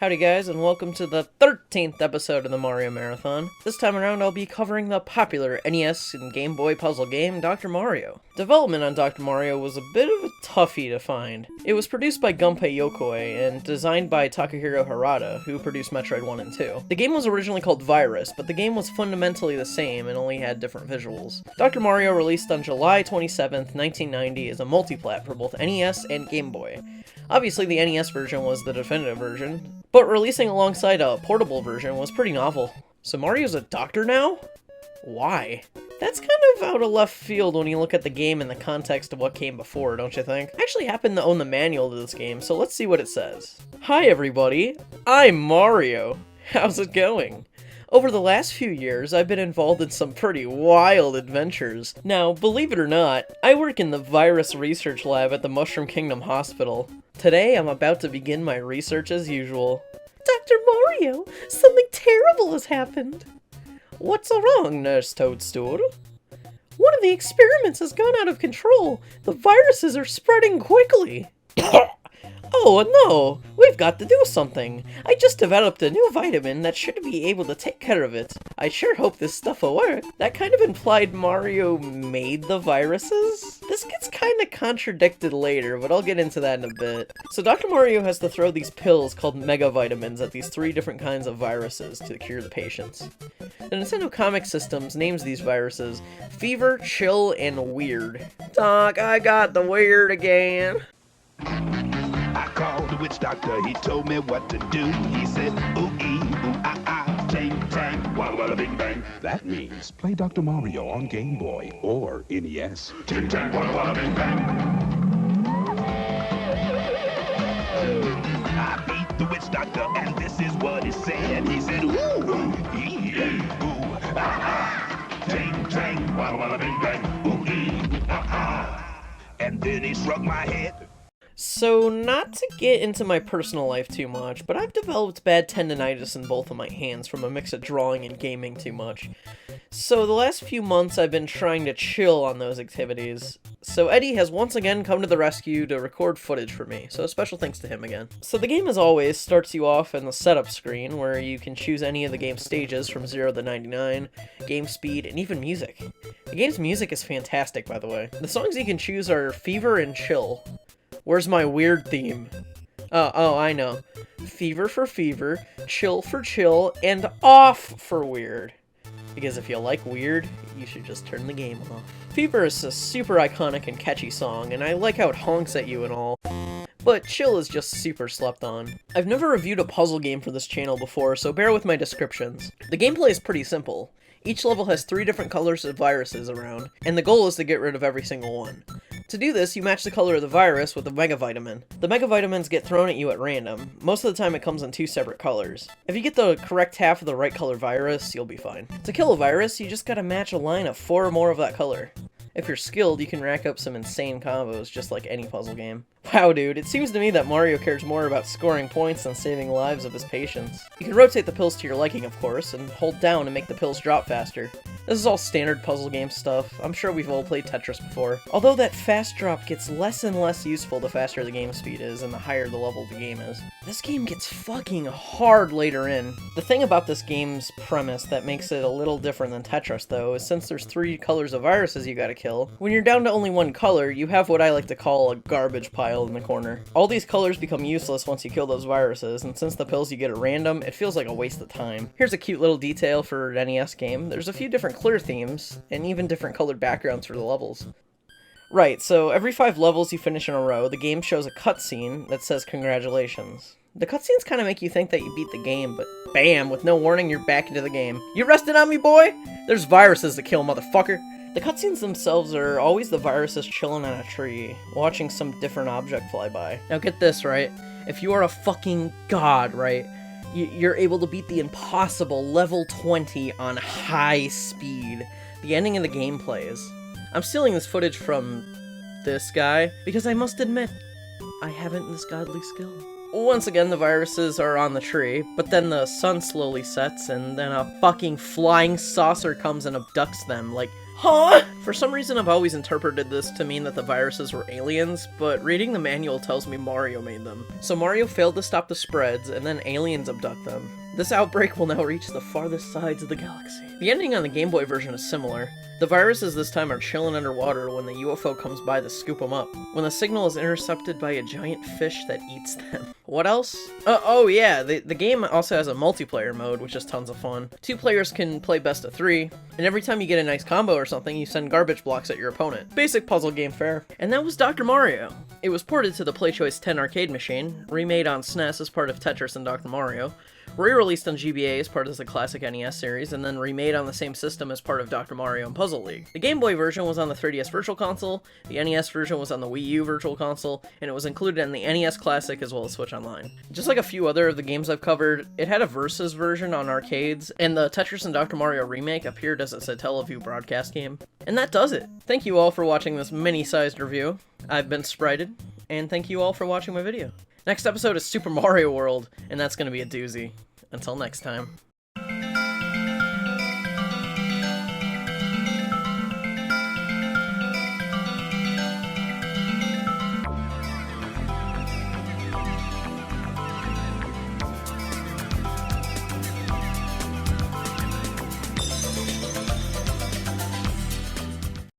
Howdy guys, and welcome to the 13th episode of the Mario Marathon. This time around I'll be covering the popular NES and Game Boy puzzle game, Dr. Mario. Development on Dr. Mario was a bit of a toughie to find. It was produced by Gunpei Yokoi and designed by Takahiro Harada, who produced Metroid 1 and 2. The game was originally called Virus, but the game was fundamentally the same and only had different visuals. Dr. Mario released on July 27th, 1990 as a multiplat for both NES and Game Boy. Obviously the NES version was the definitive version, but releasing alongside a portable version was pretty novel. So Mario's a doctor now? Why? That's kind of out of left field when you look at the game in the context of what came before, don't you think? I actually happen to own the manual to this game, so let's see what it says. Hi everybody, I'm Mario. How's it going? Over the last few years, I've been involved in some pretty wild adventures. Now, believe it or not, I work in the virus research lab at the Mushroom Kingdom Hospital. Today, I'm about to begin my research as usual. Dr. Mario, something terrible has happened. What's wrong, Nurse Toadstool? One of the experiments has gone out of control. The viruses are spreading quickly. Oh no, we've got to do something. I just developed a new vitamin that should be able to take care of it. I sure hope this stuff will work. That kind of implied Mario made the viruses? This gets kind of contradicted later, but I'll get into that in a bit. So Dr. Mario has to throw these pills called mega vitamins at these 3 different kinds of viruses to cure the patients. The Nintendo Comic Systems names these viruses Fever, Chill, and Weird. Doc, I got the weird again. I called the witch doctor, he told me what to do. He said, ooh-ee, ooh-ah-ah, tang-tang, walla-walla bing-bang. That means play Dr. Mario on Game Boy or NES. Ting-tang, walla-walla bing-bang. I beat the witch doctor, and this is what he said. He said, ooh-ee, ooh-ah-ah, ting-tang, walla-walla bing-bang, ooh-ee, ooh-ah-ah. And then he shrugged my head. So, not to get into my personal life too much, but I've developed bad tendinitis in both of my hands from a mix of drawing and gaming too much. So the last few months I've been trying to chill on those activities. So Eddie has once again come to the rescue to record footage for me, so special thanks to him again. So the game as always starts you off in the setup screen where you can choose any of the game's stages from 0 to 99, game speed, and even music. The game's music is fantastic, by the way. The songs you can choose are Fever and Chill. Where's my weird theme? Oh, I know. Fever for fever, chill for chill, and off for weird. Because if you like weird, you should just turn the game off. Fever is a super iconic and catchy song, and I like how it honks at you and all. But Chill is just super slept on. I've never reviewed a puzzle game for this channel before, so bear with my descriptions. The gameplay is pretty simple. Each level has 3 different colors of viruses around, and the goal is to get rid of every single one. To do this, you match the color of the virus with a mega vitamin. The mega vitamins get thrown at you at random. Most of the time it comes in 2 separate colors. If you get the correct half of the right color virus, you'll be fine. To kill a virus, you just gotta match a line of 4 or more of that color. If you're skilled, you can rack up some insane combos, just like any puzzle game. Wow, dude, it seems to me that Mario cares more about scoring points than saving lives of his patients. You can rotate the pills to your liking, of course, and hold down to make the pills drop faster. This is all standard puzzle game stuff. I'm sure we've all played Tetris before. Although that fast drop gets less and less useful the faster the game speed is and the higher the level the game is. This game gets fucking hard later in. The thing about this game's premise that makes it a little different than Tetris, though, is since there's 3 colors of viruses you gotta kill, when you're down to only 1 color, you have what I like to call a garbage pile in the corner. All these colors become useless once you kill those viruses, and since the pills you get at random, it feels like a waste of time. Here's a cute little detail for an NES game. There's a few different clear themes, and even different colored backgrounds for the levels. Right, so every 5 levels you finish in a row, the game shows a cutscene that says congratulations. The cutscenes kind of make you think that you beat the game, but bam, with no warning, you're back into the game. You rested on me, boy? There's viruses to kill, motherfucker. The cutscenes themselves are always the viruses chilling on a tree, watching some different object fly by. Now get this, right? If you are a fucking god, right, you're able to beat the impossible level 20 on high speed. The ending of the gameplay is... I'm stealing this footage from this guy, because I must admit, I haven't this godly skill. Once again, the viruses are on the tree, but then the sun slowly sets, and then a fucking flying saucer comes and abducts them, like, huh? For some reason, I've always interpreted this to mean that the viruses were aliens, but reading the manual tells me Mario made them. So Mario failed to stop the spreads, and then aliens abduct them. This outbreak will now reach the farthest sides of the galaxy. The ending on the Game Boy version is similar. The viruses this time are chilling underwater when the UFO comes by to scoop them up, when the signal is intercepted by a giant fish that eats them. What else? Oh yeah, the game also has a multiplayer mode, which is tons of fun. 2 players can play best of 3, and every time you get a nice combo or something, you send garbage blocks at your opponent. Basic puzzle game fare. And that was Dr. Mario. It was ported to the PlayChoice 10 arcade machine, remade on SNES as part of Tetris and Dr. Mario, re-released on GBA as part of the classic NES series, and then remade on the same system as part of Dr. Mario and Puzzle League. The Game Boy version was on the 3DS Virtual Console, the NES version was on the Wii U Virtual Console, and it was included in the NES Classic as well as Switch Online. Just like a few other of the games I've covered, it had a Versus version on arcades, and the Tetris and Dr. Mario remake appeared as a Satellaview broadcast game. And that does it! Thank you all for watching this mini-sized review. I've been Sprited, and thank you all for watching my video. Next episode is Super Mario World, and that's gonna be a doozy. Until next time.